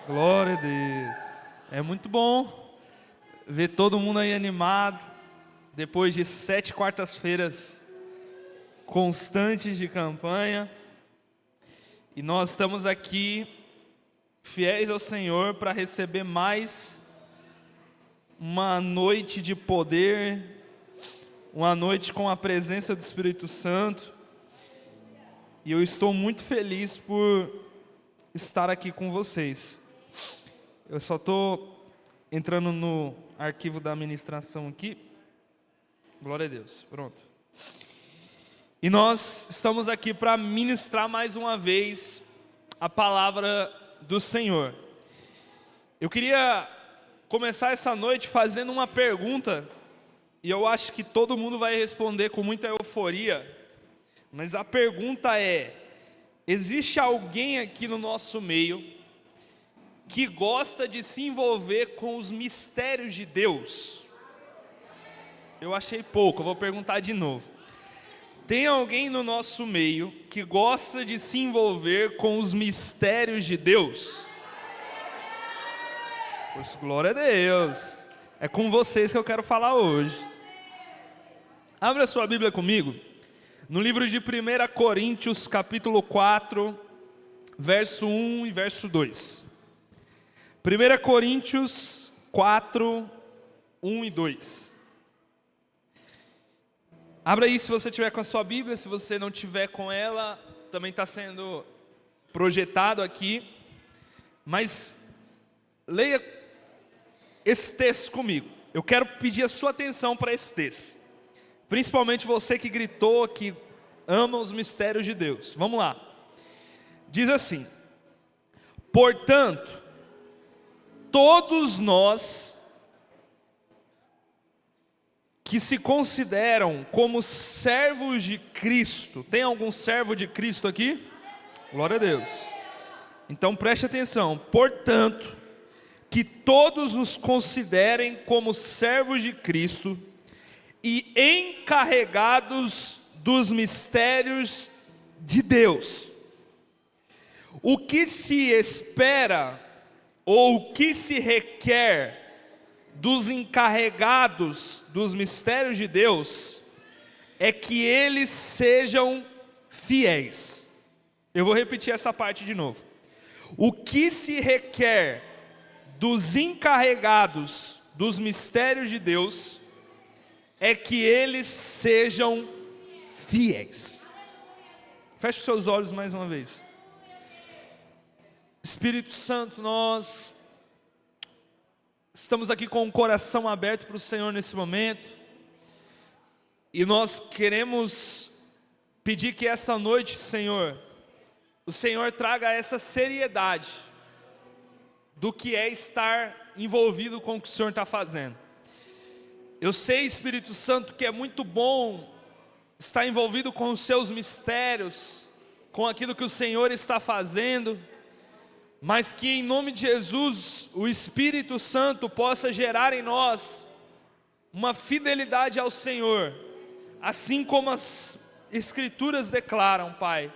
Glória a Deus. É muito bom ver todo mundo aí animado, depois de 7 quartas-feiras constantes de campanha. E nós estamos aqui, fiéis ao Senhor, para receber mais uma noite de poder, uma noite com a presença do Espírito Santo. E eu estou muito feliz por estar aqui com vocês. Eu só estou entrando no arquivo da administração aqui. Glória a Deus, pronto. E nós estamos aqui para ministrar mais uma vez a palavra do Senhor. Eu queria começar essa noite fazendo uma pergunta, e eu acho que todo mundo vai responder com muita euforia, mas a pergunta é: existe alguém aqui no nosso meio que gosta de se envolver com os mistérios de Deus? Eu achei pouco, eu vou perguntar de novo. Tem alguém no nosso meio que gosta de se envolver com os mistérios de Deus? Pois glória a Deus. É com vocês que eu quero falar hoje. Abra sua Bíblia comigo no livro de 1 Coríntios, capítulo 4, verso 1 e verso 2. 1 Coríntios 4, 1 e 2. Abra aí se você tiver com a sua Bíblia. Se você não tiver com ela, também está sendo projetado aqui. Mas leia esse texto comigo. Eu quero pedir a sua atenção para esse texto. Principalmente você que gritou, que ama os mistérios de Deus. Vamos lá. Diz assim: portanto, todos nós que se consideram como servos de Cristo. Tem algum servo de Cristo aqui? Glória a Deus. Então preste atenção. Portanto, que todos nos considerem como servos de Cristo e encarregados dos mistérios de Deus. O que se espera ou o que se requer dos encarregados dos mistérios de Deus é que eles sejam fiéis. Eu vou repetir essa parte de novo. O que se requer dos encarregados dos mistérios de Deus é que eles sejam fiéis. Feche os seus olhos mais uma vez. Espírito Santo, nós estamos aqui com o coração aberto para o Senhor nesse momento, e nós queremos pedir que essa noite, Senhor, o Senhor traga essa seriedade do que é estar envolvido com o que o Senhor está fazendo. Eu sei, Espírito Santo, que é muito bom estar envolvido com os seus mistérios, com aquilo que o Senhor está fazendo, mas que em nome de Jesus, o Espírito Santo possa gerar em nós uma fidelidade ao Senhor, assim como as Escrituras declaram, Pai.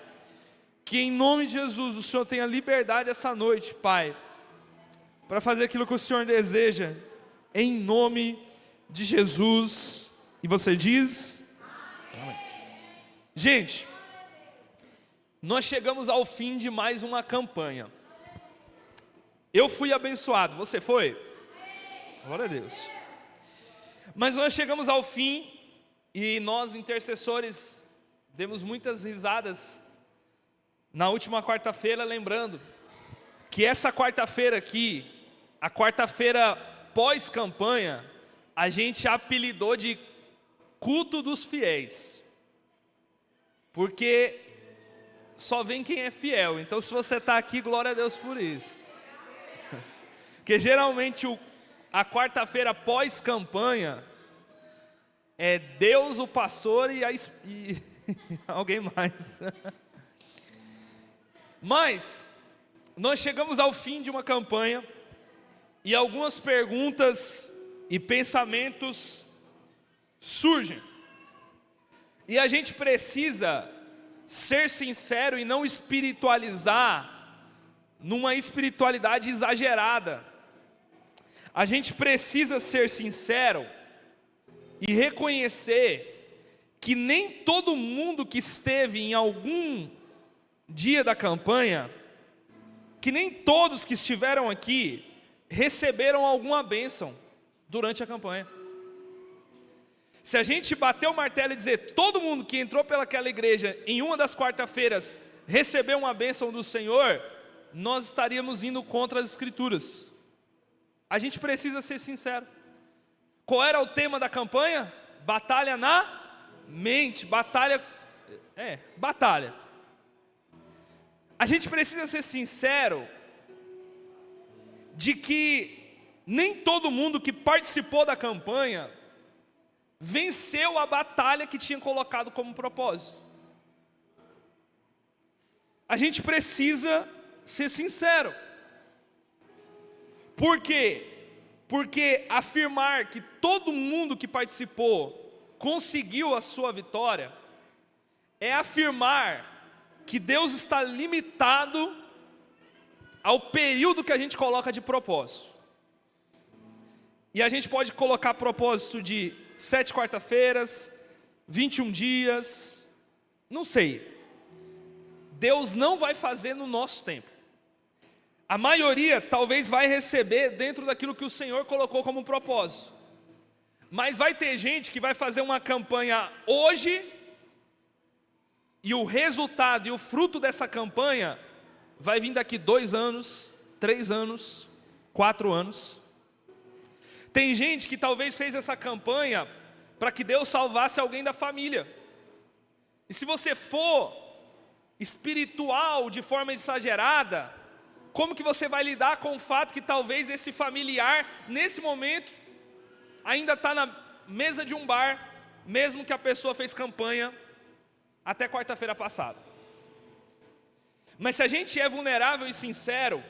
Que em nome de Jesus o Senhor tenha liberdade essa noite, Pai, para fazer aquilo que o Senhor deseja, em nome de Jesus. E você diz? Amém. Gente, nós chegamos ao fim de mais uma campanha. Eu fui abençoado, você foi? Glória a Deus. Mas nós chegamos ao fim e nós, intercessores, demos muitas risadas na última quarta-feira, lembrando que essa quarta-feira aqui, a quarta-feira pós-campanha, a gente apelidou de culto dos fiéis, porque só vem quem é fiel. Então, se você está aqui, glória a Deus por isso. Porque geralmente a quarta-feira pós-campanha é Deus, o pastor e alguém mais. Mas nós chegamos ao fim de uma campanha e algumas perguntas e pensamentos surgem. E a gente precisa ser sincero e não espiritualizar numa espiritualidade exagerada. A gente precisa ser sincero e reconhecer que nem todo mundo que esteve em algum dia da campanha, que nem todos que estiveram aqui receberam alguma bênção durante a campanha. Se a gente bater o martelo e dizer todo mundo que entrou pelaquela igreja em uma das quarta-feiras recebeu uma bênção do Senhor, nós estaríamos indo contra as Escrituras. A gente precisa ser sincero. Qual era o tema da campanha? Batalha na mente, batalha. A gente precisa ser sincero de que nem todo mundo que participou da campanha venceu a batalha que tinha colocado como propósito. A gente precisa ser sincero. Por quê? Porque afirmar que todo mundo que participou conseguiu a sua vitória é afirmar que Deus está limitado ao período que a gente coloca de propósito. E a gente pode colocar propósito de 7 quarta-feiras, 21 dias, não sei. Deus não vai fazer no nosso tempo. A maioria talvez vai receber dentro daquilo que o Senhor colocou como propósito. Mas vai ter gente que vai fazer uma campanha hoje, e o resultado e o fruto dessa campanha vai vir daqui 2 anos, 3 anos, 4 anos. Tem gente que talvez fez essa campanha para que Deus salvasse alguém da família. E se você for espiritual de forma exagerada, como que você vai lidar com o fato que talvez esse familiar, nesse momento, ainda está na mesa de um bar, mesmo que a pessoa fez campanha até quarta-feira passada? Mas se a gente é vulnerável e sincero,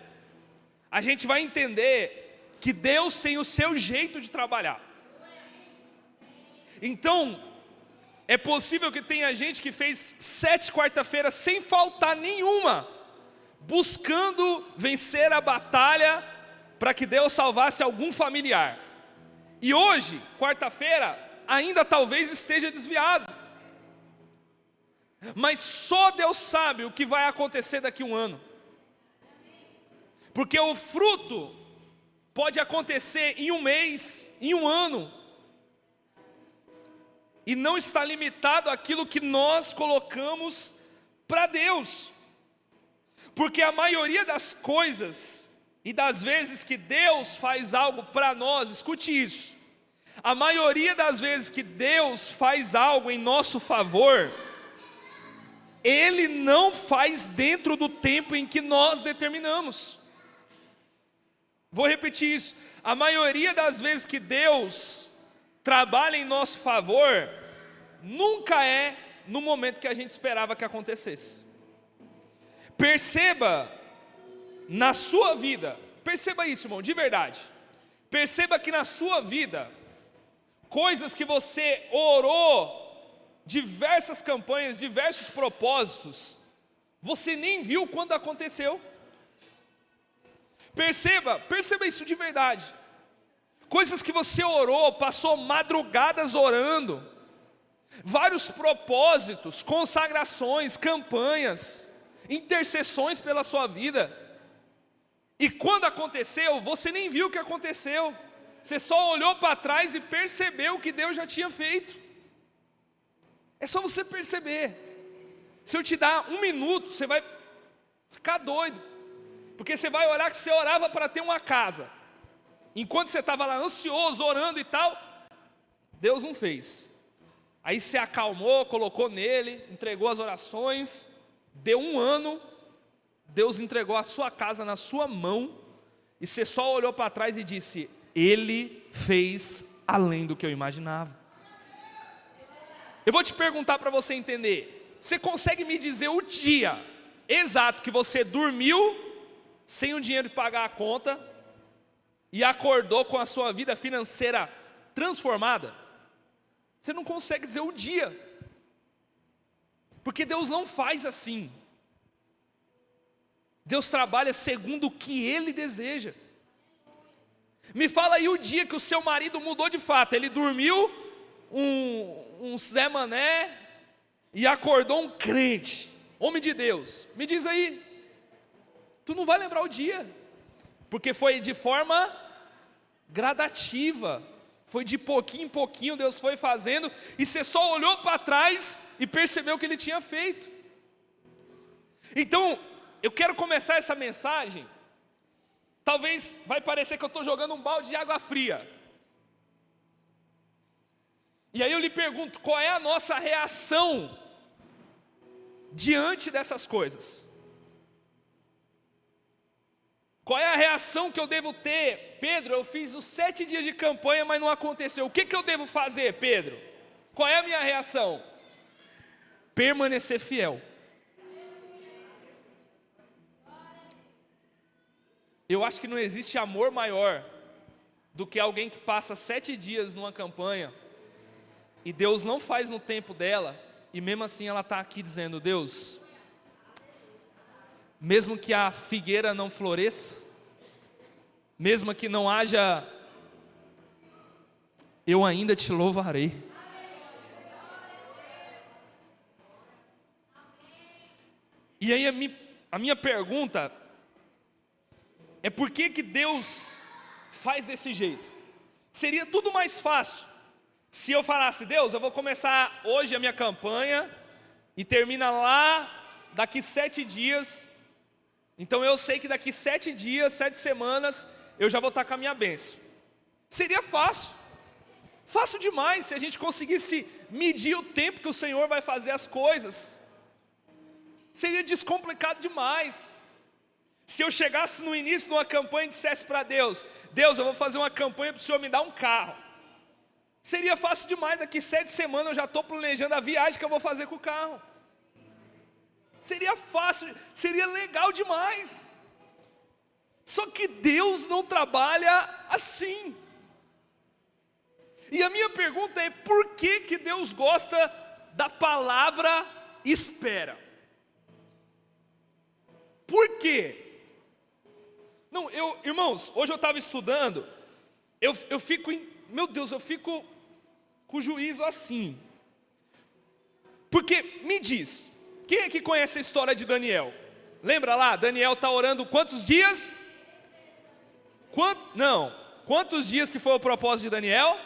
a gente vai entender que Deus tem o seu jeito de trabalhar. Então, é possível que tenha gente que fez 7 quarta-feiras sem faltar nenhuma, buscando vencer a batalha para que Deus salvasse algum familiar. E hoje, quarta-feira, ainda talvez esteja desviado. Mas só Deus sabe o que vai acontecer daqui a um ano. Porque o fruto pode acontecer em um mês, em um ano. E não está limitado àquilo que nós colocamos para Deus. Porque a maioria das coisas e das vezes que Deus faz algo para nós, escute isso, a maioria das vezes que Deus faz algo em nosso favor, Ele não faz dentro do tempo em que nós determinamos. Vou repetir isso, a maioria das vezes que Deus trabalha em nosso favor, nunca é no momento que a gente esperava que acontecesse. Perceba na sua vida, perceba isso, irmão, de verdade. Perceba que na sua vida, coisas que você orou, diversas campanhas, diversos propósitos, você nem viu quando aconteceu. Perceba isso de verdade. Coisas que você orou, passou madrugadas orando, vários propósitos, consagrações, campanhas, intercessões pela sua vida, e quando aconteceu, você nem viu o que aconteceu, você só olhou para trás e percebeu o que Deus já tinha feito. É só você perceber. Se eu te dar 1 minuto, você vai ficar doido, porque você vai olhar que você orava para ter uma casa, enquanto você estava lá ansioso, orando e tal, Deus não fez. Aí você acalmou, colocou nele, entregou as orações, deu 1 ano, Deus entregou a sua casa na sua mão, e você só olhou para trás e disse: Ele fez além do que eu imaginava. Eu vou te perguntar para você entender, você consegue me dizer o dia exato que você dormiu sem o dinheiro de pagar a conta e acordou com a sua vida financeira transformada? Você não consegue dizer o dia, porque Deus não faz assim. Deus trabalha segundo o que Ele deseja. Me fala aí o dia que o seu marido mudou de fato. Ele dormiu um Zé Mané e acordou um crente, homem de Deus. Me diz aí. Tu não vai lembrar o dia, porque foi de forma gradativa. Foi de pouquinho em pouquinho, Deus foi fazendo, e você só olhou para trás e percebeu o que Ele tinha feito. Então, eu quero começar essa mensagem. Talvez vai parecer que eu estou jogando um balde de água fria. E aí eu lhe pergunto, qual é a nossa reação diante dessas coisas? Qual é a reação que eu devo ter? Pedro, eu fiz os 7 dias de campanha, mas não aconteceu. O que eu devo fazer, Pedro? Qual é a minha reação? Permanecer fiel. Eu acho que não existe amor maior do que alguém que passa 7 dias numa campanha e Deus não faz no tempo dela, e mesmo assim ela está aqui dizendo: Deus, mesmo que a figueira não floresça, mesmo que não haja, eu ainda te louvarei. E aí a minha pergunta é: por que Deus faz desse jeito? Seria tudo mais fácil se eu falasse: Deus, eu vou começar hoje a minha campanha e termina lá daqui 7 dias. Então eu sei que daqui 7 dias, 7 semanas, eu já vou estar com a minha bênção. Seria fácil. Fácil demais se a gente conseguisse medir o tempo que o Senhor vai fazer as coisas. Seria descomplicado demais. Se eu chegasse no início de uma campanha e dissesse para Deus: Deus, eu vou fazer uma campanha para o Senhor me dar um carro. Seria fácil demais, daqui 7 semanas eu já estou planejando a viagem que eu vou fazer com o carro. Seria fácil, seria legal demais. Só que Deus não trabalha assim. E a minha pergunta é: por que Deus gosta da palavra espera? Por quê? Não, irmãos, hoje eu estava estudando, eu fico, meu Deus, eu fico com o juízo assim. Porque, me diz, quem é que conhece a história de Daniel? Lembra lá, Daniel está orando quantos dias? Quantos dias que foi o propósito de Daniel?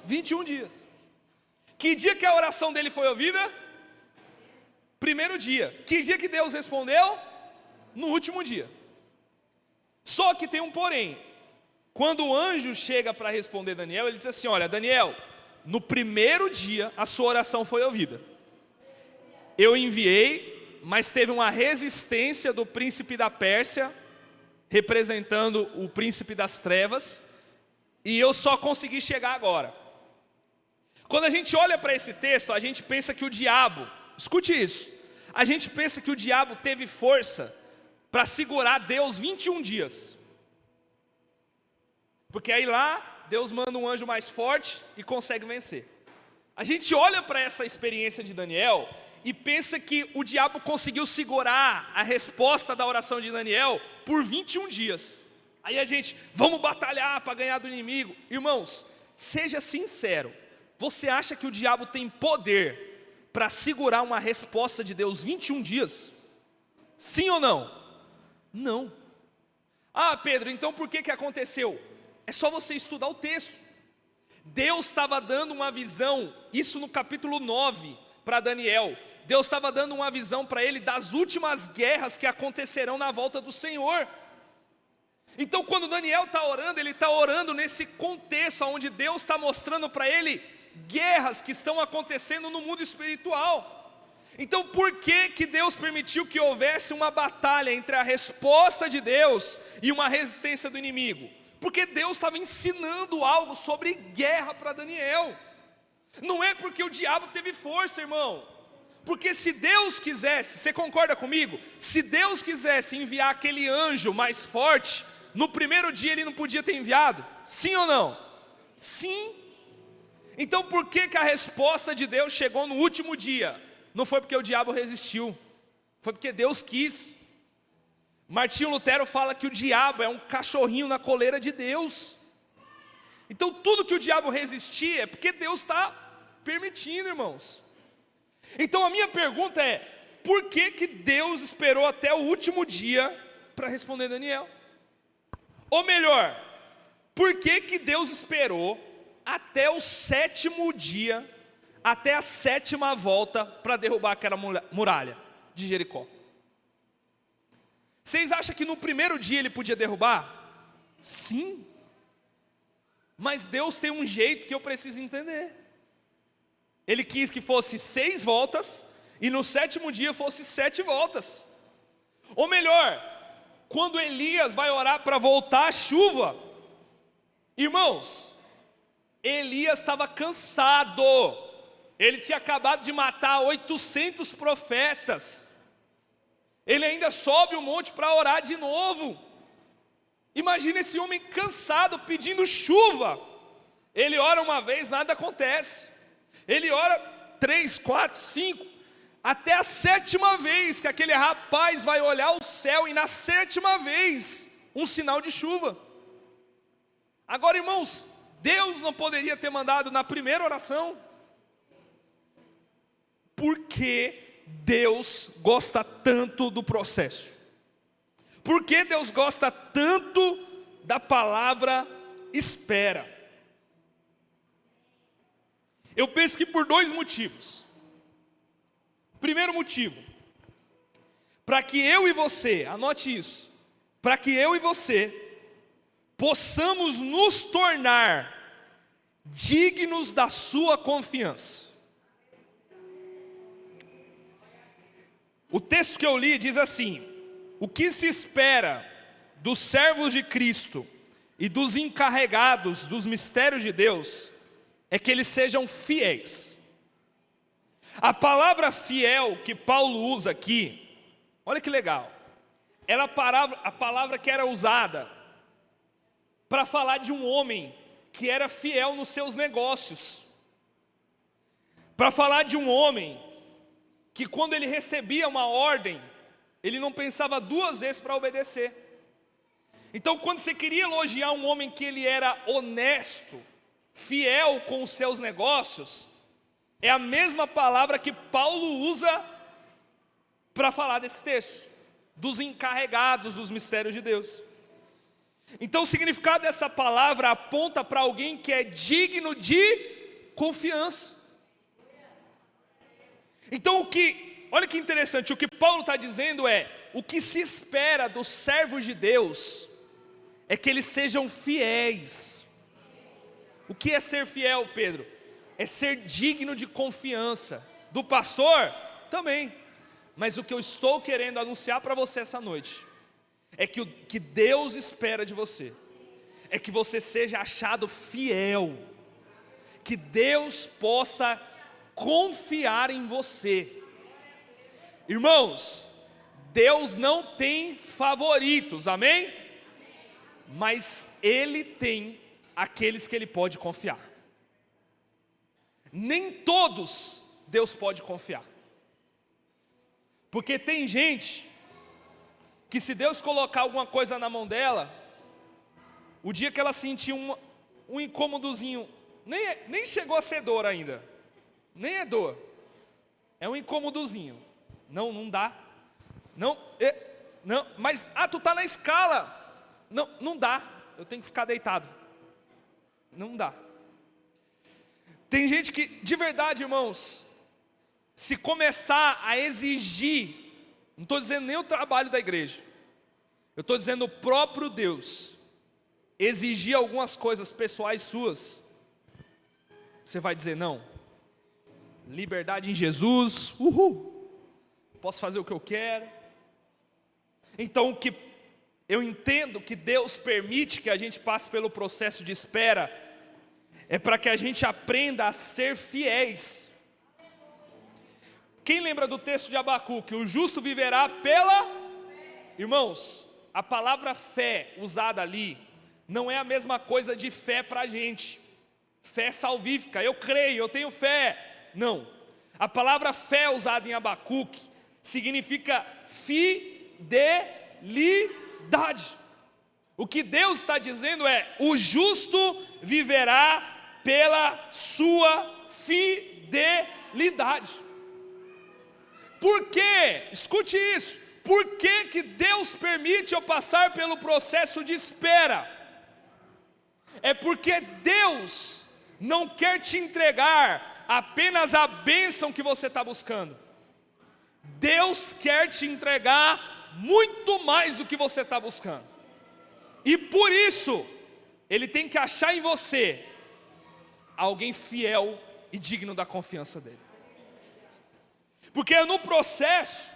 21 dias. Que dia que a oração dele foi ouvida? Primeiro dia. Que dia que Deus respondeu? No último dia. Só que tem um porém. Quando o anjo chega para responder Daniel, ele diz assim: olha, Daniel, no primeiro dia a sua oração foi ouvida. Eu enviei, mas teve uma resistência do príncipe da Pérsia, representando o príncipe das trevas, e eu só consegui chegar agora. Quando a gente olha para esse texto, a gente pensa que o diabo, escute isso, a gente pensa que o diabo teve força para segurar Deus 21 dias. Porque aí lá, Deus manda um anjo mais forte e consegue vencer. A gente olha para essa experiência de Daniel e pensa que o diabo conseguiu segurar a resposta da oração de Daniel por 21 dias. Aí a gente, vamos batalhar para ganhar do inimigo. Irmãos, seja sincero, você acha que o diabo tem poder para segurar uma resposta de Deus 21 dias? Sim ou não? Não. Ah, Pedro, então por que aconteceu? É só você estudar o texto. Deus estava dando uma visão, isso no capítulo 9, para Daniel. Deus estava dando uma visão para ele das últimas guerras que acontecerão na volta do Senhor. Então quando Daniel está orando, ele está orando nesse contexto onde Deus está mostrando para ele guerras que estão acontecendo no mundo espiritual. Então por que Deus permitiu que houvesse uma batalha entre a resposta de Deus e uma resistência do inimigo? Porque Deus estava ensinando algo sobre guerra para Daniel. Não é porque o diabo teve força, irmão. Porque se Deus quisesse, você concorda comigo? Se Deus quisesse enviar aquele anjo mais forte, no primeiro dia ele não podia ter enviado? Sim ou não? Sim. Então por que a resposta de Deus chegou no último dia? Não foi porque o diabo resistiu, foi porque Deus quis. Martinho Lutero fala que o diabo é um cachorrinho na coleira de Deus. Então tudo que o diabo resistir é porque Deus está permitindo, irmãos. Então a minha pergunta é: por que Deus esperou até o último dia para responder Daniel? Ou melhor, por que Deus esperou até o 7º dia, até a 7ª volta, para derrubar aquela muralha de Jericó? Vocês acham que no primeiro dia ele podia derrubar? Sim. Mas Deus tem um jeito que eu preciso entender. Ele quis que fosse 6 voltas, e no 7º dia fosse 7 voltas. Ou melhor, quando Elias vai orar para voltar a chuva, irmãos, Elias estava cansado. Ele tinha acabado de matar 800 profetas. Ele ainda sobe o monte para orar de novo. Imagina esse homem cansado pedindo chuva. Ele ora uma vez, nada acontece. Ele ora 3, 4, 5, até a 7ª vez que aquele rapaz vai olhar o céu, e na 7ª vez, um sinal de chuva. Agora, irmãos, Deus não poderia ter mandado na primeira oração? Por que Deus gosta tanto do processo? Por que Deus gosta tanto da palavra espera? Eu penso que por 2 motivos. Primeiro motivo, para que eu e você, anote isso, para que eu e você possamos nos tornar dignos da sua confiança. O texto que eu li diz assim: o que se espera dos servos de Cristo e dos encarregados dos mistérios de Deus é que eles sejam fiéis. A palavra fiel que Paulo usa aqui, olha que legal, ela a palavra que era usada para falar de um homem que era fiel nos seus negócios, para falar de um homem que quando ele recebia uma ordem, ele não pensava 2 vezes para obedecer. Então, quando você queria elogiar um homem que ele era honesto, fiel com os seus negócios, é a mesma palavra que Paulo usa para falar desse texto, dos encarregados dos mistérios de Deus. Então o significado dessa palavra aponta para alguém que é digno de confiança. Então olha que interessante, o que Paulo está dizendo é: o que se espera dos servos de Deus é que eles sejam fiéis. O que é ser fiel, Pedro? É ser digno de confiança. Do pastor? Também. Mas o que eu estou querendo anunciar para você essa noite é que o que Deus espera de você é que você seja achado fiel, que Deus possa confiar em você. Irmãos, Deus não tem favoritos, amém? Mas Ele tem aqueles que Ele pode confiar. Nem todos Deus pode confiar, porque tem gente que se Deus colocar alguma coisa na mão dela, o dia que ela sentir um incômodozinho, nem chegou a ser dor ainda, nem é dor, é um incômodozinho, não dá, não, mas tu tá na escala, não dá, eu tenho que ficar deitado, não dá. Tem gente que, de verdade, irmãos, se começar a exigir, não estou dizendo nem o trabalho da igreja, eu estou dizendo o próprio Deus, exigir algumas coisas pessoais suas, você vai dizer não, liberdade em Jesus, posso fazer o que eu quero. Então eu entendo que Deus permite que a gente passe pelo processo de espera, é para que a gente aprenda a ser fiéis. Quem lembra do texto de Abacuque? O justo viverá pela... Irmãos, a palavra fé usada ali não é a mesma coisa de fé para a gente. Fé salvífica, eu creio, eu tenho fé. Não, a palavra fé usada em Abacuque significa fidelidade. fidelidade. O que Deus está dizendo é: o justo viverá pela sua fidelidade. Por quê? Escute isso. Por que Deus permite eu passar pelo processo de espera? É porque Deus não quer te entregar apenas a bênção que você está buscando. Deus quer te entregar muito mais do que você está buscando. E por isso, Ele tem que achar em você alguém fiel e digno da confiança dEle. Porque é no processo,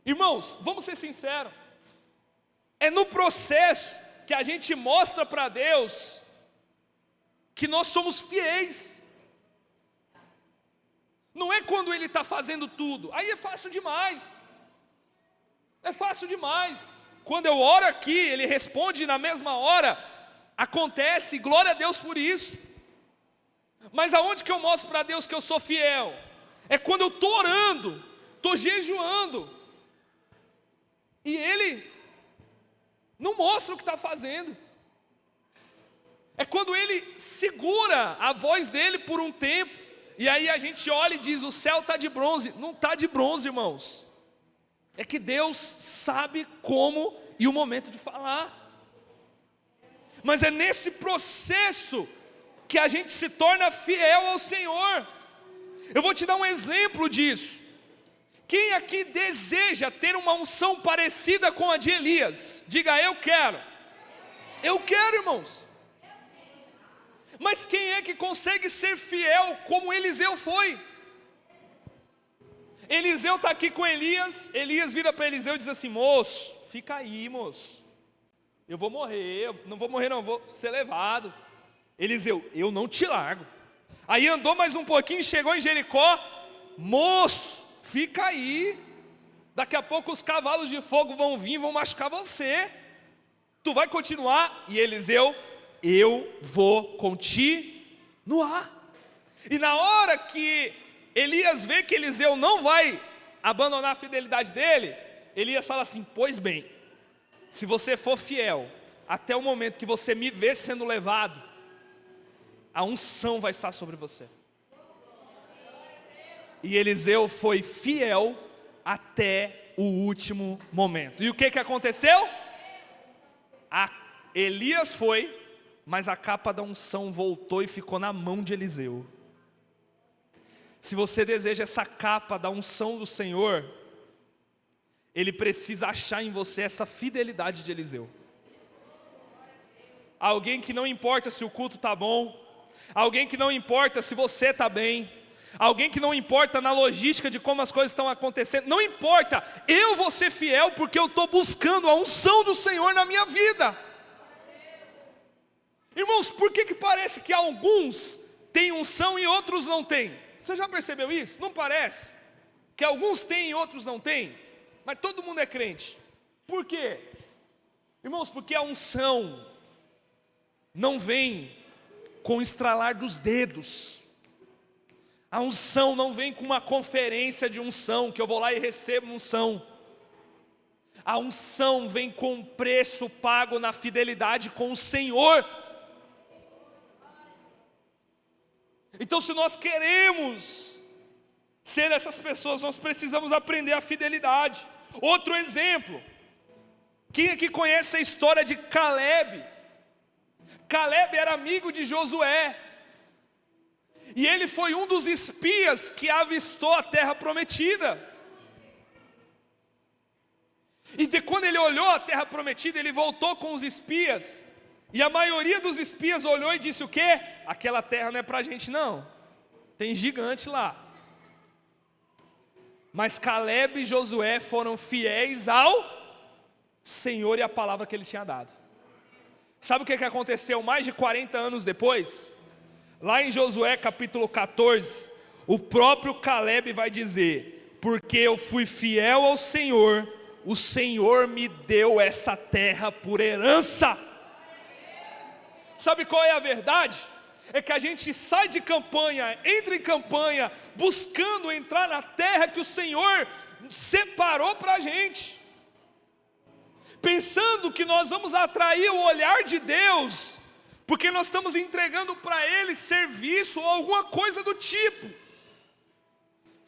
irmãos, vamos ser sinceros, é no processo que a gente mostra para Deus que nós somos fiéis. Não é quando Ele está fazendo tudo, aí é fácil demais. É fácil demais. Quando eu oro aqui, Ele responde na mesma hora, acontece, glória a Deus por isso. Mas aonde que eu mostro para Deus que eu sou fiel? É quando eu estou orando, estou jejuando, e Ele não mostra o que está fazendo. É quando Ele segura a voz dEle por um tempo, e aí a gente olha e diz: o céu está de bronze. Não está de bronze, irmãos. É que Deus sabe como e o momento de falar. Mas é nesse processo que a gente se torna fiel ao Senhor. Eu vou te dar um exemplo disso. Quem aqui deseja ter uma unção parecida com a de Elias? Diga: eu quero. Eu quero, irmãos. Mas quem é que consegue ser fiel como Eliseu foi? Eliseu está aqui com Elias. Elias vira para Eliseu e diz assim: moço, fica aí, moço. Eu vou morrer, não vou morrer não, vou ser levado. Eliseu: eu não te largo. Aí andou mais um pouquinho, chegou em Jericó. Moço, fica aí. Daqui a pouco os cavalos de fogo vão vir, vão machucar você. Tu vai continuar? E Eliseu: eu vou continuar. E na hora que Elias vê que Eliseu não vai abandonar a fidelidade dele, Elias fala assim: pois bem, se você for fiel até o momento que você me vê sendo levado, a unção vai estar sobre você. E Eliseu foi fiel até o último momento. E o que aconteceu? Elias foi, mas a capa da unção voltou e ficou na mão de Eliseu. Se você deseja essa capa da unção do Senhor, Ele precisa achar em você essa fidelidade de Eliseu. Alguém que não importa se o culto está bom, alguém que não importa se você está bem, alguém que não importa na logística de como as coisas estão acontecendo, não importa, eu vou ser fiel porque eu estou buscando a unção do Senhor na minha vida. Irmãos, por que parece que alguns têm unção e outros não têm? Você já percebeu isso? Não parece? Que alguns têm e outros não têm? Mas todo mundo é crente. Por quê? Irmãos, porque a unção não vem com o estralar dos dedos. A unção não vem com uma conferência de unção, que eu vou lá e recebo unção. A unção vem com um preço pago na fidelidade com o Senhor. Então, se nós queremos ser essas pessoas, nós precisamos aprender a fidelidade. Outro exemplo, quem aqui conhece a história de Caleb? Caleb era amigo de Josué, e ele foi um dos espias que avistou a terra prometida. E quando ele olhou a terra prometida, ele voltou com os espias, e a maioria dos espias olhou e disse o quê? Aquela terra não é para a gente não, tem gigante lá. Mas Caleb e Josué foram fiéis ao Senhor e à palavra que ele tinha dado. Sabe o que aconteceu mais de 40 anos depois? Lá em Josué capítulo 14, o próprio Caleb vai dizer: porque eu fui fiel ao Senhor, o Senhor me deu essa terra por herança. Sabe qual é a verdade? É que a gente sai de campanha, entra em campanha, buscando entrar na terra que o Senhor separou para a gente. pensando que nós vamos atrair o olhar de Deus, porque nós estamos entregando para Ele serviço ou alguma coisa do tipo.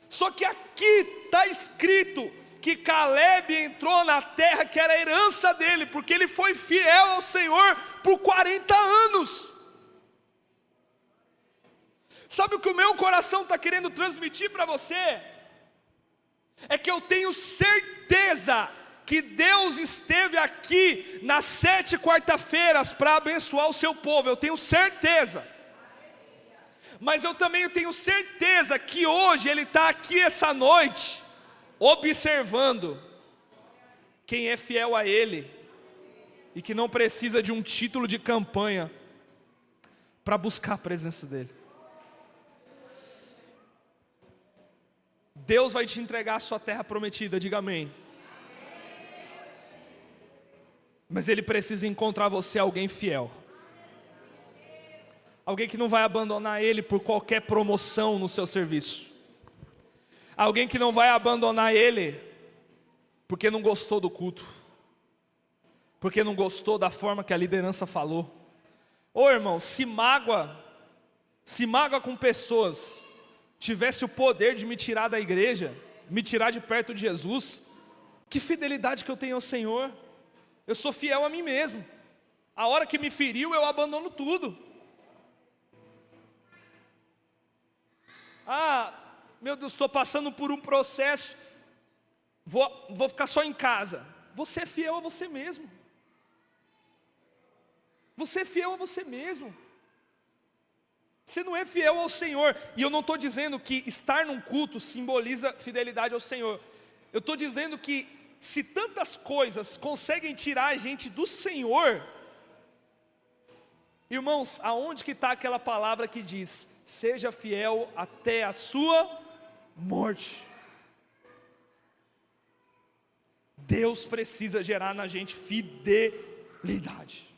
Só que aqui está escrito que Caleb entrou na terra que era a herança dele, porque ele foi fiel ao Senhor por 40 anos. Sabe o que o meu coração está querendo transmitir para você? É que eu tenho certeza que Deus esteve aqui nas 7 quarta-feiras para abençoar o seu povo, eu tenho certeza. Mas eu também tenho certeza que hoje Ele está aqui essa noite, observando quem é fiel a Ele, e que não precisa de um título de campanha para buscar a presença dEle. Deus vai te entregar a sua terra prometida, diga amém. Mas Ele precisa encontrar você alguém fiel. Alguém que não vai abandonar Ele por qualquer promoção no seu serviço. Alguém que não vai abandonar Ele porque não gostou do culto. Porque não gostou da forma que a liderança falou. Ô irmão, se mágoa com pessoas, tivesse o poder de me tirar da igreja, me tirar de perto de Jesus, que fidelidade que eu tenho ao Senhor. Eu sou fiel a mim mesmo. A hora que me feriu, eu abandono tudo. Ah, meu Deus, estou passando por um processo, vou ficar só em casa. Você é fiel a você mesmo. Você é fiel a você mesmo. Você não é fiel ao Senhor. E eu não estou dizendo que estar num culto simboliza fidelidade ao Senhor. Eu estou dizendo que se tantas coisas conseguem tirar a gente do Senhor, irmãos, aonde que está aquela palavra que diz: seja fiel até a sua morte? Deus precisa gerar na gente fidelidade.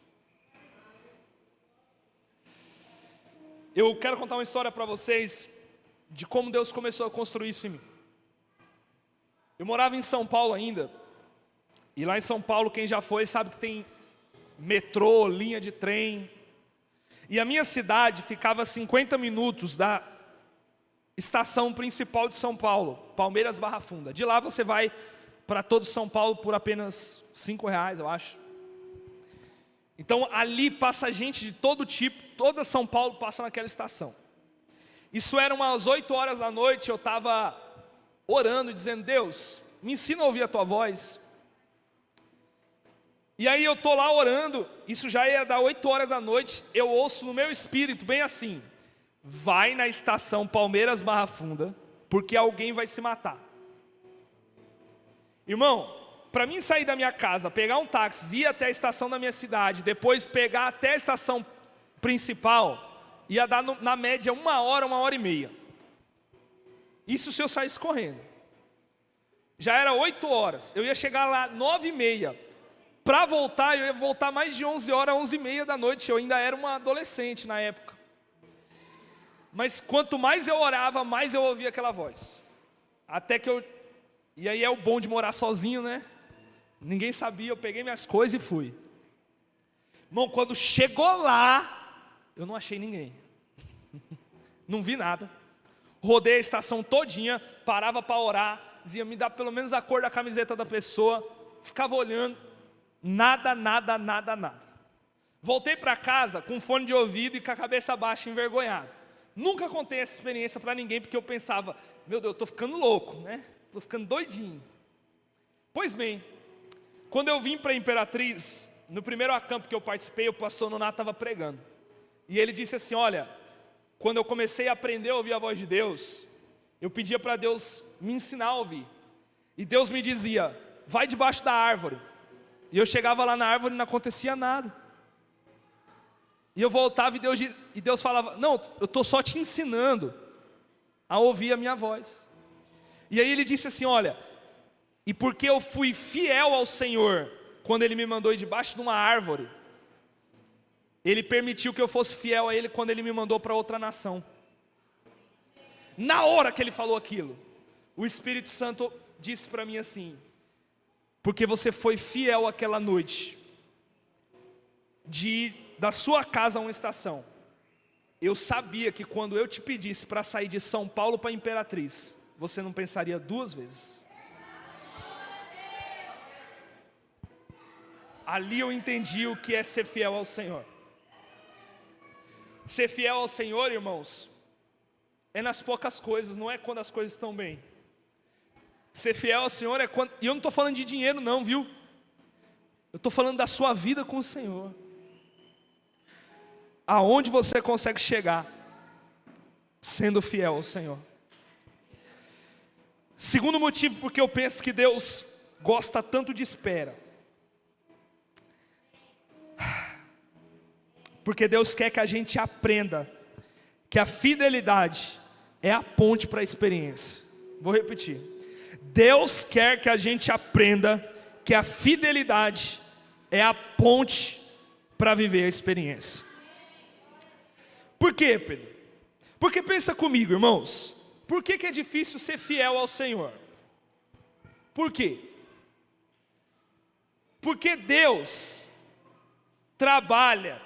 Eu quero contar uma história para vocês de como Deus começou a construir isso em mim. Eu morava em São Paulo ainda, e lá em São Paulo, quem já foi sabe que tem metrô, linha de trem. E a minha cidade ficava a 50 minutos da estação principal de São Paulo, Palmeiras Barra Funda. De lá você vai para todo São Paulo por apenas R$5, eu acho. Então ali passa gente de todo tipo, toda São Paulo passa naquela estação. Isso era umas 8 horas da noite, eu estava orando e dizendo: Deus, me ensina a ouvir a tua voz. E aí eu estou lá orando, isso já ia dar 8 horas da noite, eu ouço no meu espírito, bem assim: vai na estação Palmeiras Barra Funda, porque alguém vai se matar. Irmão, para mim sair da minha casa, pegar um táxi, ir até a estação da minha cidade, depois pegar até a estação principal, ia dar na média 1 hora, 1h30. Isso se eu saísse correndo. Já era 8 horas, eu ia chegar lá 9h30. Para voltar, eu ia voltar mais de 11 horas, 11h30 da noite. Eu ainda era uma adolescente na época. Mas quanto mais eu orava, mais eu ouvia aquela voz. Até que eu... E aí é o bom de morar sozinho, né? Ninguém sabia, eu peguei minhas coisas e fui. Irmão, quando chegou lá, eu não achei ninguém. Não vi nada. Rodei a estação todinha, parava para orar, dizia: me dá pelo menos a cor da camiseta da pessoa. Ficava olhando. Nada. Voltei para casa com fone de ouvido e com a cabeça baixa, envergonhado. Nunca contei essa experiência para ninguém, porque eu pensava: meu Deus, eu estou ficando louco, né? Estou ficando doidinho. Pois bem, quando eu vim para Imperatriz, no primeiro acampo que eu participei, o pastor Nonato estava pregando. E ele disse assim: olha, quando eu comecei a aprender a ouvir a voz de Deus, eu pedia para Deus me ensinar a ouvir. E Deus me dizia: vai debaixo da árvore. E eu chegava lá na árvore e não acontecia nada. E eu voltava e Deus falava: não, eu estou só te ensinando a ouvir a minha voz. E aí ele disse assim: olha, e porque eu fui fiel ao Senhor, quando Ele me mandou ir debaixo de uma árvore, Ele permitiu que eu fosse fiel a Ele quando Ele me mandou para outra nação. Na hora que Ele falou aquilo, o Espírito Santo disse para mim assim: porque você foi fiel aquela noite, de ir da sua casa a uma estação. Eu sabia que quando eu te pedisse para sair de São Paulo para Imperatriz, você não pensaria duas vezes. Ali eu entendi o que é ser fiel ao Senhor. Ser fiel ao Senhor, irmãos, é nas poucas coisas, não é quando as coisas estão bem. Ser fiel ao Senhor é quando... E eu não estou falando de dinheiro não, viu? Eu estou falando da sua vida com o Senhor. Aonde você consegue chegar sendo fiel ao Senhor. Segundo motivo porque eu penso que Deus gosta tanto de espera. Porque Deus quer que a gente aprenda que a fidelidade é a ponte para a experiência. Vou repetir. Deus quer que a gente aprenda que a fidelidade é a ponte para viver a experiência. Por quê, Pedro? Porque pensa comigo, irmãos. Por que é difícil ser fiel ao Senhor? Por quê? Porque Deus trabalha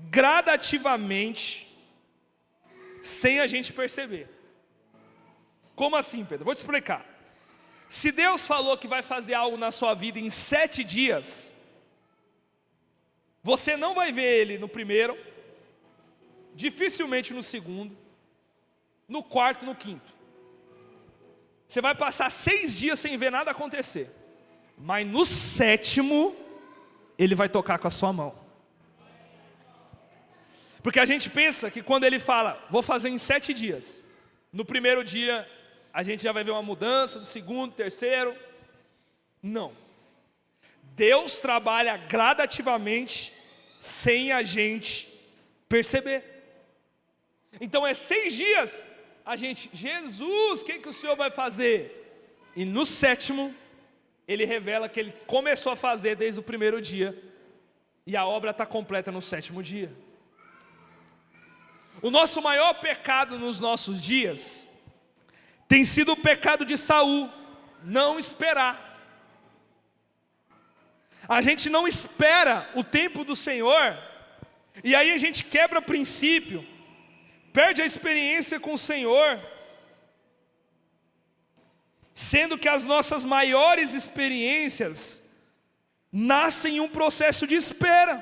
gradativamente sem a gente perceber. Como assim, Pedro? Vou te explicar. Se Deus falou que vai fazer algo na sua vida em 7 dias, você não vai ver Ele no primeiro, dificilmente no segundo, no quarto, no quinto. Você vai passar 6 dias sem ver nada acontecer, mas no 7º, Ele vai tocar com a sua mão. Porque a gente pensa que quando Ele fala, vou fazer em 7 dias, no primeiro dia a gente já vai ver uma mudança, no segundo, terceiro. Não. Deus trabalha gradativamente sem a gente perceber. Então é 6 dias, a gente, Jesus, o que o Senhor vai fazer? E no 7º, Ele revela que Ele começou a fazer desde o primeiro dia, e a obra está completa no 7º dia. O nosso maior pecado nos nossos dias tem sido o pecado de Saul, não esperar. A gente não espera o tempo do Senhor, e aí a gente quebra princípio, perde a experiência com o Senhor, sendo que as nossas maiores experiências nascem em um processo de espera.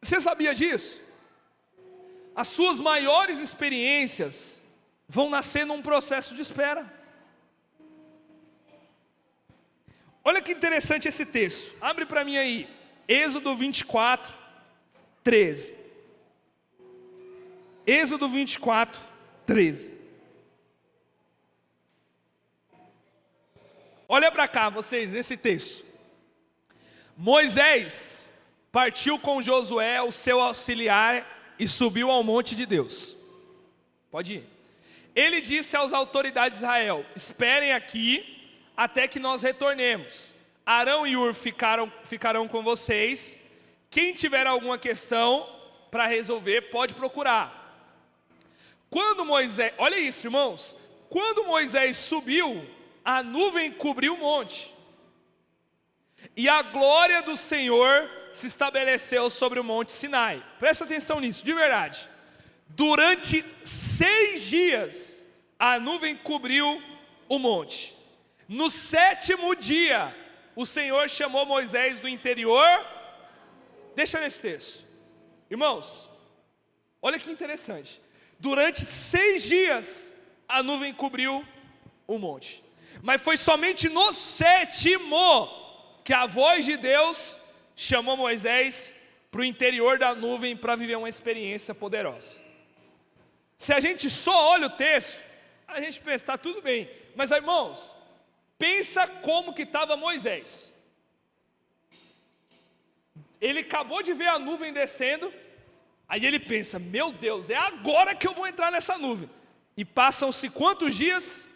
Você sabia disso? As suas maiores experiências vão nascer num processo de espera. Olha que interessante esse texto. Abre para mim aí, Êxodo 24, 13. Êxodo 24, 13. Olha para cá vocês, nesse texto. Moisés partiu com Josué, o seu auxiliar, e subiu ao monte de Deus. Pode ir. Ele disse às autoridades de Israel, esperem aqui até que nós retornemos. Arão e Hur ficarão com vocês. Quem tiver alguma questão para resolver, pode procurar. Quando Moisés, olha isso, irmãos. Quando Moisés subiu, a nuvem cobriu o monte, e a glória do Senhor se estabeleceu sobre o monte Sinai. Presta atenção nisso, de verdade. Durante 6 dias, a nuvem cobriu o monte. No 7º dia, o Senhor chamou Moisés do interior. Deixa nesse texto. Irmãos, olha que interessante. Durante 6 dias, a nuvem cobriu o monte. Mas foi somente no 7º que a voz de Deus chamou Moisés para o interior da nuvem para viver uma experiência poderosa. Se a gente só olha o texto, a gente pensa, está tudo bem. Mas irmãos, pensa como que estava Moisés. Ele acabou de ver a nuvem descendo, aí ele pensa, meu Deus, é agora que eu vou entrar nessa nuvem. E passam-se quantos dias?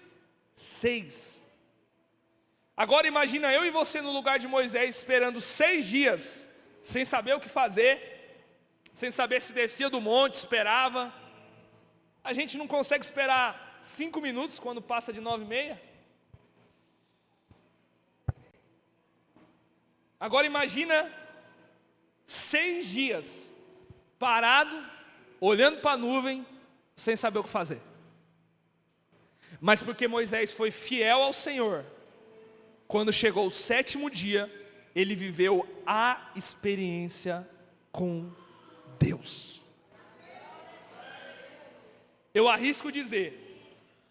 6. Agora imagina eu e você no lugar de Moisés, esperando 6 dias, sem saber o que fazer, sem saber se descia do monte, esperava. A gente não consegue esperar 5 minutos quando passa de 9h30? Agora imagina 6 dias parado, olhando para a nuvem, sem saber o que fazer. Mas porque Moisés foi fiel ao Senhor, quando chegou o 7º dia, ele viveu a experiência com Deus. Eu arrisco dizer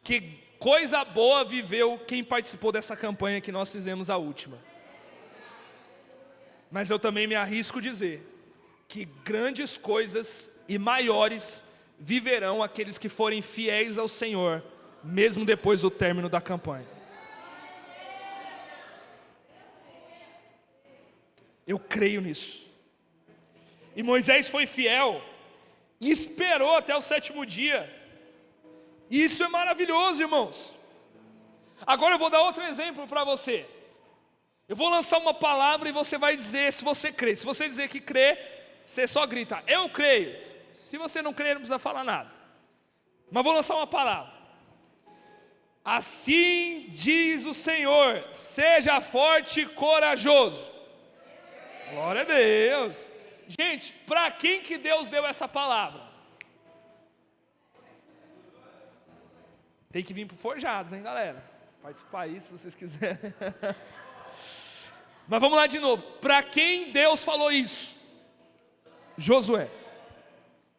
que coisa boa viveu quem participou dessa campanha que nós fizemos, a última. Mas eu também me arrisco dizer que grandes coisas e maiores viverão aqueles que forem fiéis ao Senhor, mesmo depois do término da campanha. Eu creio nisso. E Moisés foi fiel e esperou até o 7º dia. E isso é maravilhoso, irmãos. Agora eu vou dar outro exemplo para você. Eu vou lançar uma palavra e você vai dizer se você crê. Se você dizer que crê, você só grita, eu creio. Se você não crê, não precisa falar nada. Mas vou lançar uma palavra. Assim diz o Senhor, seja forte e corajoso. Glória a Deus. Gente, para quem que Deus deu essa palavra? Tem que vir para o Forjados, hein, galera? Participar aí, se vocês quiserem. Mas vamos lá de novo. Para quem Deus falou isso? Josué.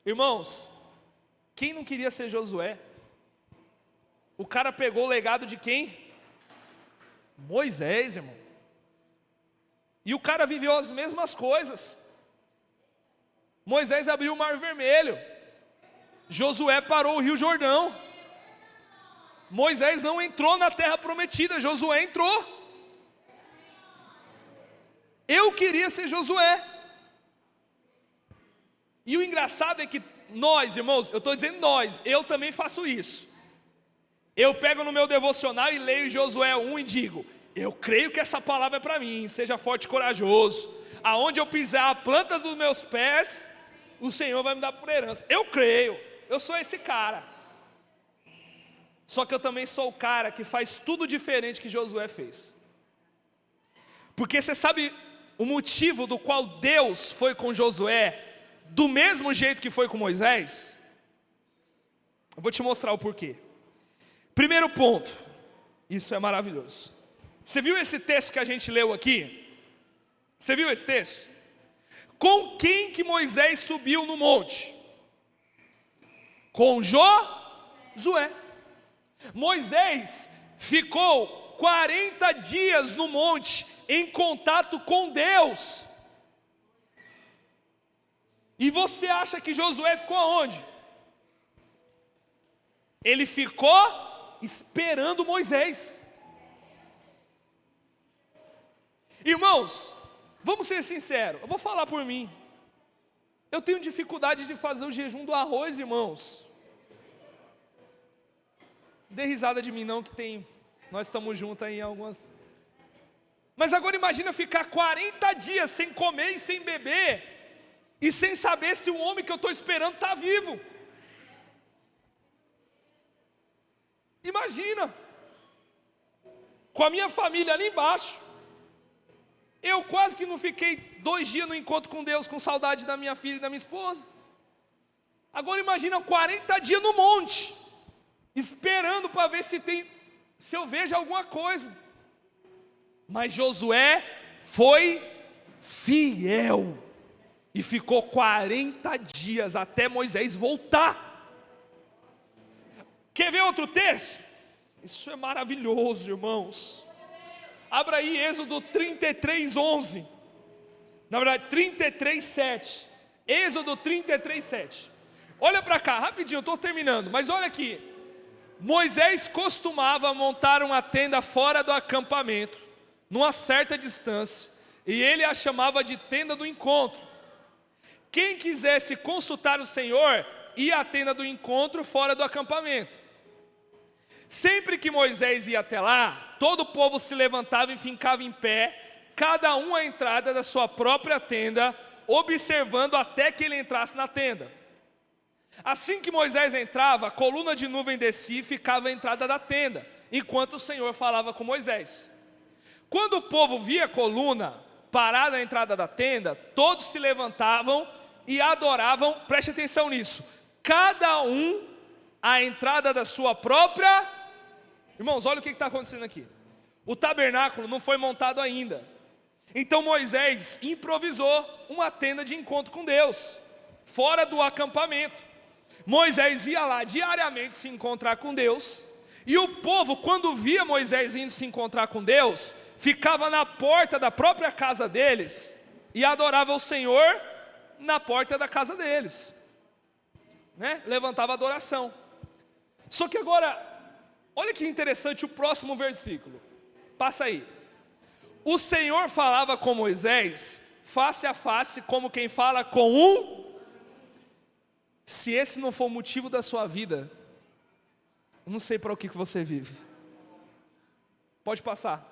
Irmãos, quem não queria ser Josué? O cara pegou o legado de quem? Moisés, irmão. E o cara viveu as mesmas coisas. Moisés abriu o Mar Vermelho. Josué parou o Rio Jordão. Moisés não entrou na terra prometida, Josué entrou. Eu queria ser Josué. E o engraçado é que nós, irmãos, eu estou dizendo nós, eu também faço isso. Eu pego no meu devocional e leio Josué 1 e digo, eu creio que essa palavra é para mim, seja forte e corajoso. Aonde eu pisar a planta dos meus pés, o Senhor vai me dar por herança. Eu creio, eu sou esse cara. Só que eu também sou o cara que faz tudo diferente que Josué fez. Porque você sabe o motivo do qual Deus foi com Josué do mesmo jeito que foi com Moisés? Eu vou te mostrar o porquê. Primeiro ponto, isso é maravilhoso. Você viu esse texto que a gente leu aqui? Você viu esse texto? Com quem que Moisés subiu no monte? Com Josué. Moisés ficou 40 dias no monte em contato com Deus. E você acha que Josué ficou aonde? Ele ficou esperando Moisés. Irmãos, vamos ser sinceros, eu vou falar por mim. Eu tenho dificuldade de fazer o jejum do arroz, irmãos. Dê risada de mim não, que tem, nós estamos juntos aí em algumas. Mas agora imagina ficar 40 dias sem comer e sem beber, e sem saber se o homem que eu estou esperando está vivo. Imagina, com a minha família ali embaixo, eu quase que não fiquei 2 dias no encontro com Deus, com saudade da minha filha e da minha esposa. Agora imagina 40 dias no monte, esperando para ver se eu vejo alguma coisa. Mas Josué foi fiel e ficou 40 dias até Moisés voltar. Quer ver outro texto? Isso é maravilhoso, irmãos. Abra aí Êxodo 33:11. Na verdade 33:7. Êxodo 33:7. Olha para cá, rapidinho, eu estou terminando, mas olha aqui. Moisés costumava montar uma tenda fora do acampamento, numa certa distância, e ele a chamava de tenda do encontro. Quem quisesse consultar o Senhor, ia à tenda do encontro fora do acampamento. Sempre que Moisés ia até lá, todo o povo se levantava e ficava em pé, cada um à entrada da sua própria tenda, observando até que ele entrasse na tenda. Assim que Moisés entrava, a coluna de nuvem descia e ficava à entrada da tenda, enquanto o Senhor falava com Moisés. Quando o povo via a coluna parar na entrada da tenda, todos se levantavam e adoravam, preste atenção nisso, cada um à entrada da sua própria. Irmãos, olha o que está acontecendo aqui. O tabernáculo não foi montado ainda. Então Moisés improvisou uma tenda de encontro com Deus, fora do acampamento. Moisés ia lá diariamente se encontrar com Deus, e o povo, quando via Moisés indo se encontrar com Deus, ficava na porta da própria casa deles, e adorava o Senhor na porta da casa deles, né? Levantava adoração. Só que agora, olha que interessante o próximo versículo, passa aí. O Senhor falava com Moisés, face a face, como quem fala com um. Se esse não for o motivo da sua vida, eu não sei para o que você vive. Pode passar.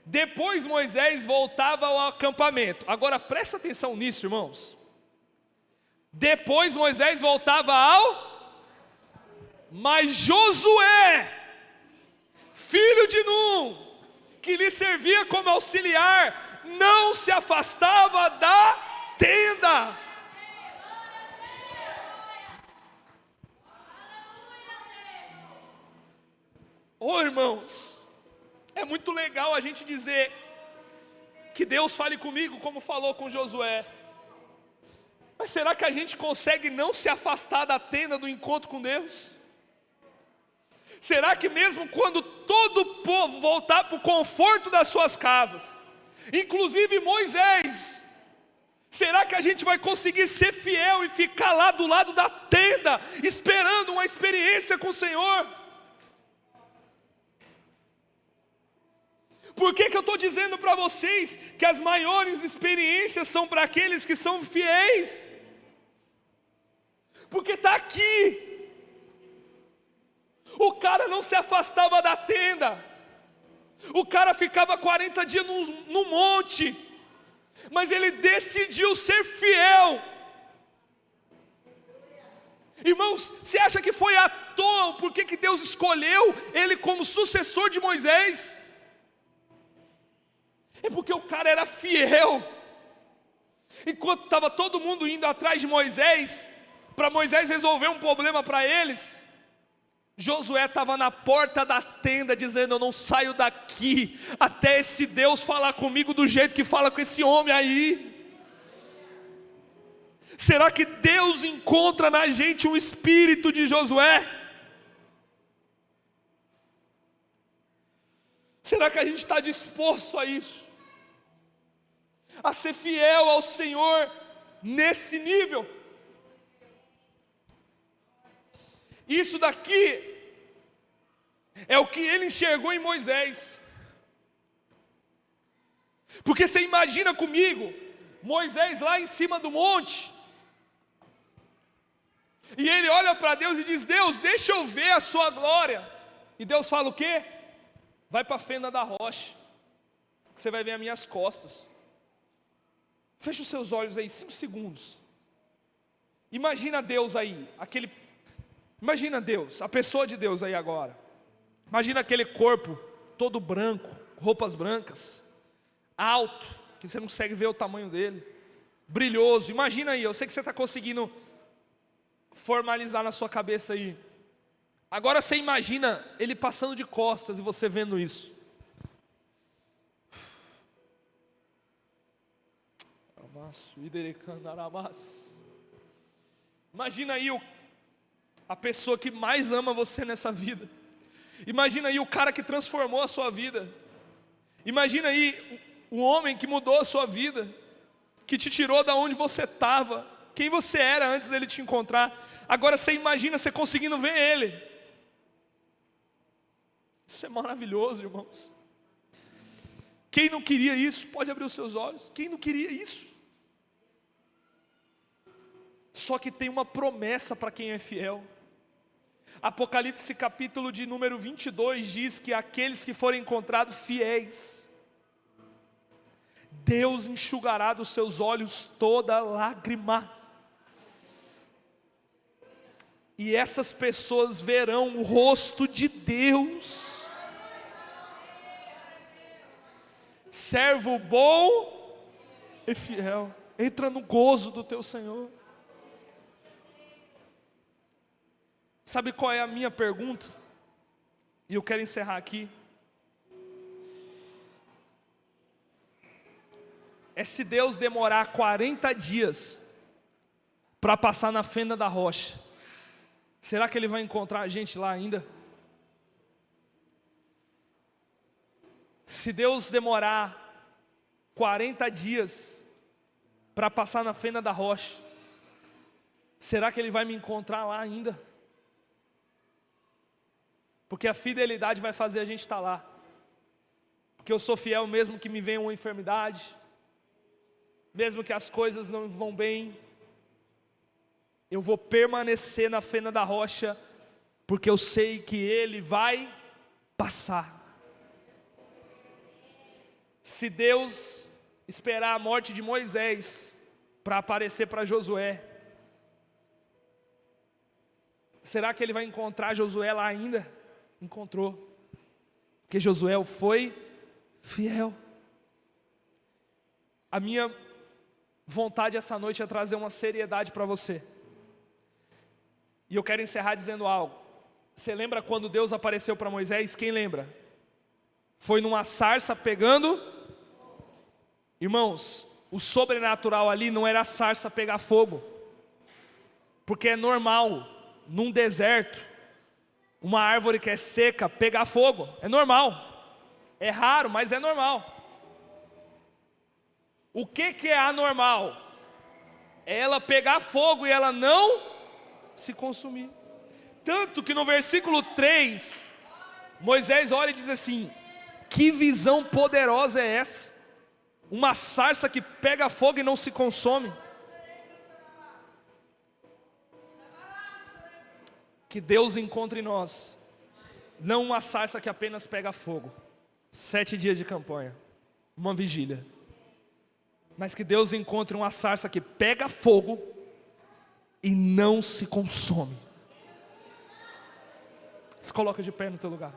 Depois Moisés voltava ao acampamento. Agora presta atenção nisso, irmãos. Depois Moisés voltava ao... Mas Josué, filho de Num, que lhe servia como auxiliar, não se afastava da tenda. Oh, irmãos, é muito legal a gente dizer que Deus fale comigo como falou com Josué. Mas será que a gente consegue não se afastar da tenda do encontro com Deus? Será que mesmo quando todo o povo voltar para o conforto das suas casas, inclusive Moisés, será que a gente vai conseguir ser fiel e ficar lá do lado da tenda, esperando uma experiência com o Senhor? Por que eu estou dizendo para vocês que as maiores experiências são para aqueles que são fiéis? Porque está aqui. O cara não se afastava da tenda. O cara ficava 40 dias no monte. Mas ele decidiu ser fiel. Irmãos, você acha que foi à toa porque que Deus escolheu ele como sucessor de Moisés? É porque o cara era fiel. Enquanto estava todo mundo indo atrás de Moisés, para Moisés resolver um problema para eles, Josué estava na porta da tenda dizendo: eu não saio daqui até esse Deus falar comigo do jeito que fala com esse homem aí. Será que Deus encontra na gente um espírito de Josué? Será que a gente está disposto a isso? A ser fiel ao Senhor nesse nível? Isso daqui é o que ele enxergou em Moisés. Porque você imagina comigo, Moisés lá em cima do monte, e ele olha para Deus e diz: Deus, deixa eu ver a sua glória. E Deus fala o quê? Vai para a fenda da rocha, que você vai ver as minhas costas. Fecha os seus olhos aí, 5 segundos. Imagina Deus aí, imagina Deus, a pessoa de Deus aí agora. Imagina aquele corpo todo branco, roupas brancas, alto, que você não consegue ver o tamanho dele, brilhoso. Imagina aí, eu sei que você está conseguindo formalizar na sua cabeça aí. Agora você imagina ele passando de costas e você vendo isso. Imagina aí a pessoa que mais ama você nessa vida. Imagina aí o cara que transformou a sua vida. Imagina aí o homem que mudou a sua vida, que te tirou da onde você estava, quem você era antes dele te encontrar. Agora você imagina você conseguindo ver ele. Isso é maravilhoso, irmãos. Quem não queria isso, pode abrir os seus olhos. Quem não queria isso? Só que tem uma promessa para quem é fiel. Apocalipse capítulo de número 22 diz que aqueles que forem encontrados fiéis, Deus enxugará dos seus olhos toda lágrima. E essas pessoas verão o rosto de Deus. Servo bom e fiel. Entra no gozo do teu Senhor. Sabe qual é a minha pergunta? E eu quero encerrar aqui. É se Deus demorar 40 dias para passar na fenda da rocha, será que Ele vai encontrar a gente lá ainda? Se Deus demorar 40 dias para passar na fenda da rocha, será que Ele vai me encontrar lá ainda? Porque a fidelidade vai fazer a gente estar lá. Porque eu sou fiel mesmo que me venha uma enfermidade, mesmo que as coisas não vão bem, eu vou permanecer na fenda da rocha, porque eu sei que Ele vai passar. Se Deus esperar a morte de Moisés para aparecer para Josué, será que Ele vai encontrar Josué lá ainda? Encontrou, porque Josué foi fiel. A minha vontade essa noite é trazer uma seriedade para você. E eu quero encerrar dizendo algo. Você lembra quando Deus apareceu para Moisés? Quem lembra? Foi numa sarça pegando. Irmãos, o sobrenatural ali não era a sarça pegar fogo. Porque é normal, num deserto, uma árvore que é seca pegar fogo. É normal. É raro, mas é normal. O que é anormal? É ela pegar fogo e ela não se consumir. Tanto que no versículo 3, Moisés olha e diz assim: que visão poderosa é essa? Uma sarça que pega fogo e não se consome. Que Deus encontre em nós, não uma sarça que apenas pega fogo, 7 dias de campanha, uma vigília, mas que Deus encontre uma sarça que pega fogo e não se consome. Se coloca de pé no teu lugar.